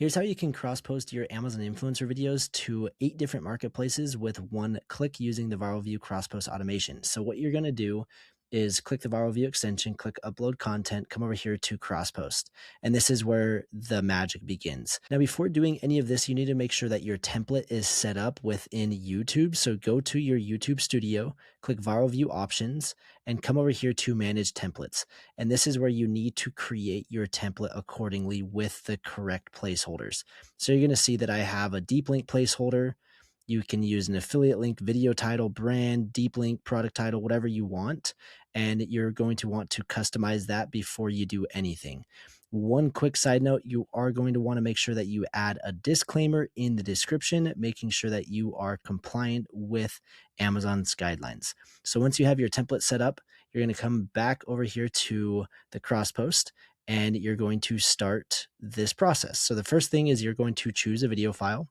Here's how you can cross-post your Amazon influencer videos to 8 different marketplaces with one click using the Viral View cross-post automation. So what you're going to do is click the Viral View extension, click Upload Content, come over here to cross-post. And this is where the magic begins. Now, before doing any of this, you need to make sure that your template is set up within YouTube. So go to your YouTube studio, click Viral View Options, and come over here to Manage Templates. And this is where you need to create your template accordingly with the correct placeholders. So you're going to see that I have a deep link placeholder. You can use an affiliate link, video title, brand, deep link, product title, whatever you want. And you're going to want to customize that before you do anything. One quick side note, you are going to want to make sure that you add a disclaimer in the description, making sure that you are compliant with Amazon's guidelines. So once you have your template set up, you're going to come back over here to the cross post and you're going to start this process. So the first thing is you're going to choose a video file.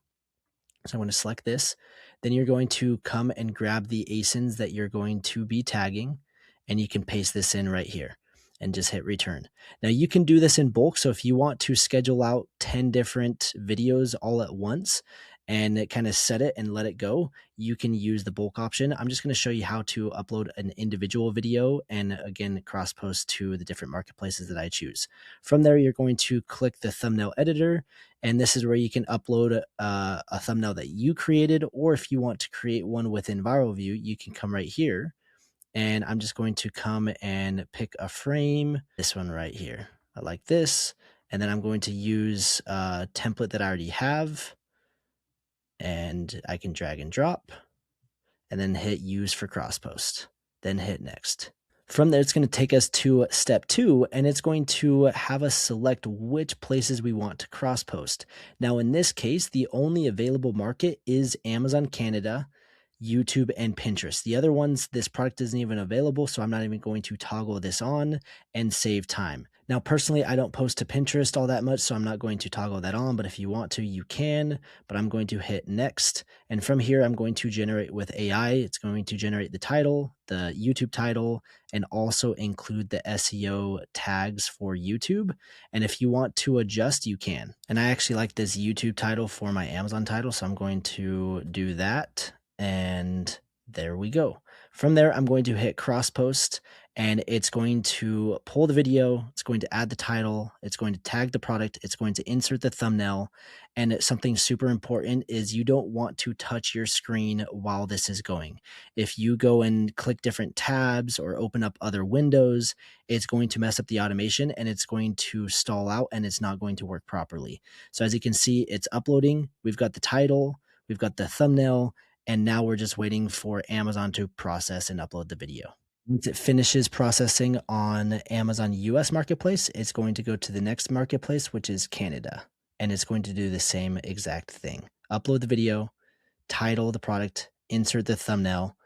So I'm going to select this. Then you're going to come and grab the ASINs that you're going to be tagging, and you can paste this in right here and just hit return. Now you can do this in bulk. So if you want to schedule out 10 different videos all at once and kind of set it and let it go, you can use the bulk option. I'm just going to show you how to upload an individual video and again, cross post to the different marketplaces that I choose. From there, you're going to click the thumbnail editor. And this is where you can upload a thumbnail that you created, or if you want to create one within Viral View, you can come right here. And I'm just going to come and pick a frame, this one right here. I like this. And then I'm going to use a template that I already have. And I can drag and drop and then hit use for cross post, then hit next. From there, it's going to take us to step 2, and it's going to have us select which places we want to cross post. Now, in this case, the only available market is Amazon Canada, YouTube, and Pinterest. The other ones, this product isn't even available, so I'm not even going to toggle this on and save time. Now, personally, I don't post to Pinterest all that much, so I'm not going to toggle that on, but if you want to, you can, but I'm going to hit next. And from here, I'm going to generate with AI. It's going to generate the title, the YouTube title, and also include the SEO tags for YouTube. And if you want to adjust, you can. And I actually like this YouTube title for my Amazon title, so I'm going to do that. And there we go. From there, I'm going to hit cross post and it's going to pull the video. It's going to add the title. It's going to tag the product. It's going to insert the thumbnail. And something super important is you don't want to touch your screen while this is going. If you go and click different tabs or open up other windows, it's going to mess up the automation and it's going to stall out and it's not going to work properly. So as you can see, it's uploading. We've got the title, we've got the thumbnail, and now we're just waiting for Amazon to process and upload the video. Once it finishes processing on Amazon US marketplace, it's going to go to the next marketplace, which is Canada. And it's going to do the same exact thing. Upload the video, title the product, insert the thumbnail,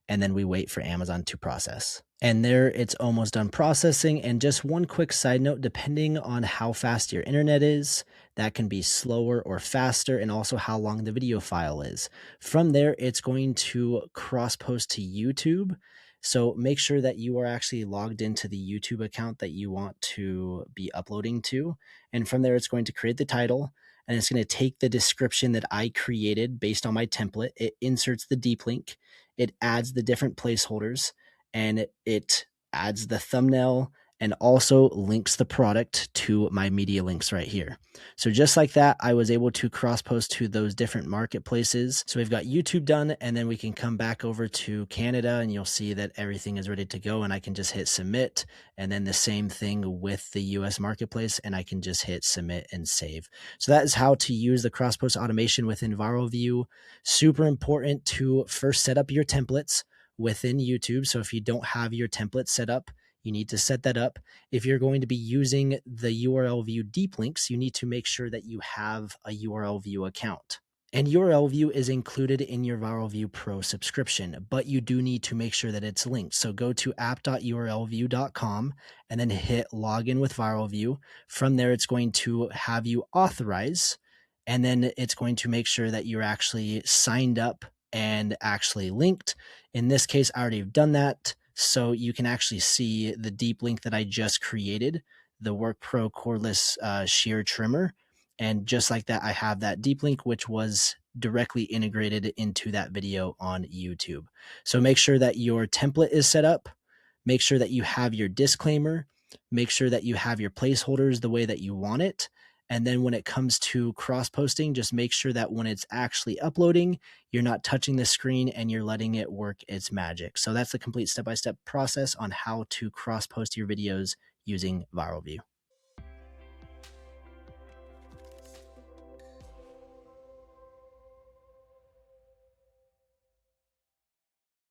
and then we wait for Amazon to process. And there it's almost done processing. And just one quick side note, depending on how fast your internet is, that can be slower or faster, and also how long the video file is. From there, it's going to cross post to YouTube. So make sure that you are actually logged into the YouTube account that you want to be uploading to. And from there, it's going to create the title. And it's going to take the description that I created based on my template. It inserts the deep link. It adds the different placeholders, and it adds the thumbnail and also links the product to my media links right here. So just like that, I was able to cross post to those different marketplaces. So we've got YouTube done, and then we can come back over to Canada and you'll see that everything is ready to go, and I can just hit submit, and then the same thing with the US marketplace, and I can just hit submit and save. So that is how to use the cross post automation within Viral View. Super important to first set up your templates within YouTube. So if you don't have your template set up, you need to set that up. If you're going to be using the URL View deep links, you need to make sure that you have a URL View account. And URL View is included in your Viral View Pro subscription, but you do need to make sure that it's linked. So go to app.urlview.com and then hit login with Viral View. From there, it's going to have you authorize, and then it's going to make sure that you're actually signed up and actually linked. In this case, I already have done that. So you can actually see the deep link that I just created, the Work Pro cordless shear trimmer. And just like that, I have that deep link, which was directly integrated into that video on YouTube. So make sure that your template is set up. Make sure that you have your disclaimer. Make sure that you have your placeholders the way that you want it. And then when it comes to cross posting, just make sure that when it's actually uploading, you're not touching the screen and you're letting it work its magic. So that's the complete step-by-step process on how to cross post your videos using ViralView.